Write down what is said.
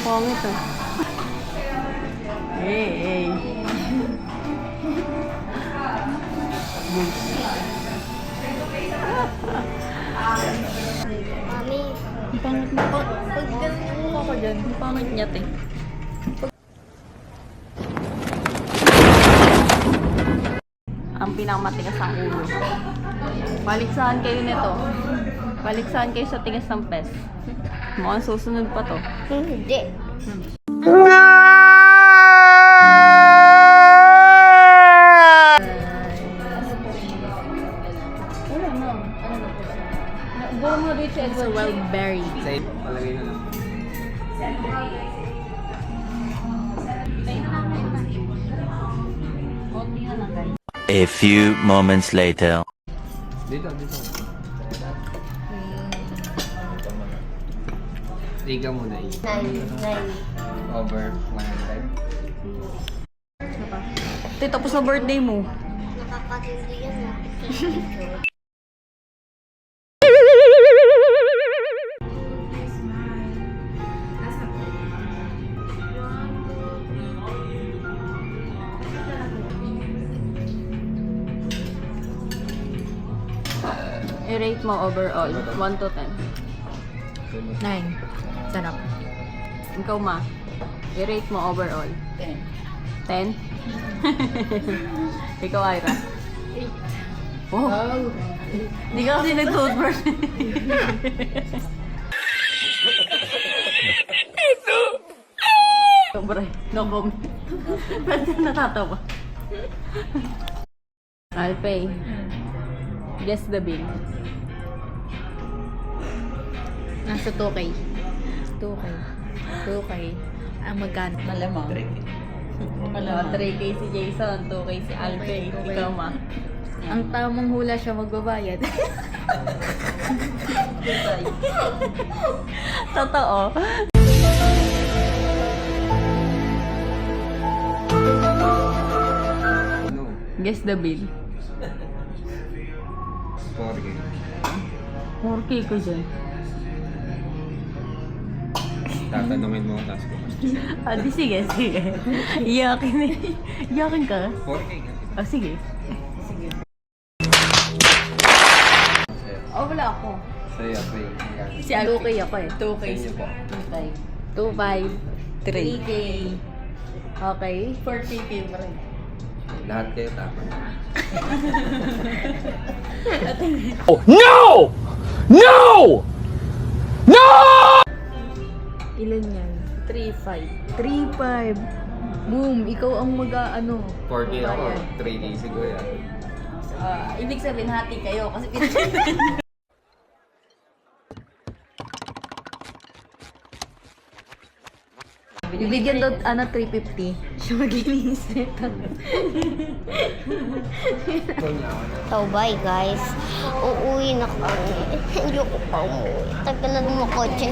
Pangit ah. Hey. Mami, Ang pangit mo. Pag ganun yung mukha ko dyan, ang pangit niya, te. Ang pinakamatigas ang ulo. Baliksahan kayo nito. Baliksahan kayo sa tigas ng pes. Mukhang susunod pa to. hindi. Wala na. Buo mo dito sa wild berry. Say, palagay na lang. A few moments later. Dito. Tiga muna eh. 9. Over 100. Te, tapos na birthday mo. Nakakatindi yan ah. I-rate mo overall. 1 to 10. 9. Sarap. Ikaw, ma. I-rate mo overall. 10. 10? Ikaw, Ira. 8. Oh. Hindi ka kasi nag-toothbrush. Sobre. No comment. Ba't ka natatawa? Alpay. Guess the bill. Nasa 2K. 2K. 2K. Ang magkano? Malamang. 3K si Jason, 2K si Alpay. Ikaw, ma. Ang tamang hula siya magbabayad. Totoo. Ano? Guess the bill. 4K. 4K ko dyan. Tatanungin mo ang task ko. Ah, di sige. Iyakin eh. Iyakin ka? 4K kasi. Ah, sige. Oh, wala ako. Sa'yo, Ray. Si Alpay. 2K ako eh. 2K. Sa inyo po. 2.5. 3. 3K. Okay. 40K pa rin. Lahat kayo tama. Ilan yan? 3.5. 3.5. Boom! Ikaw ang mag-ano. 4K ako. 3K si Kuya. Ibig sabihin, hati kayo. Kasi Bibigyan daw, 350. Siya maglinis nito. So bye guys. Uuwi na kami. Hindi ko pa umuwi. Tagalan mo kotse.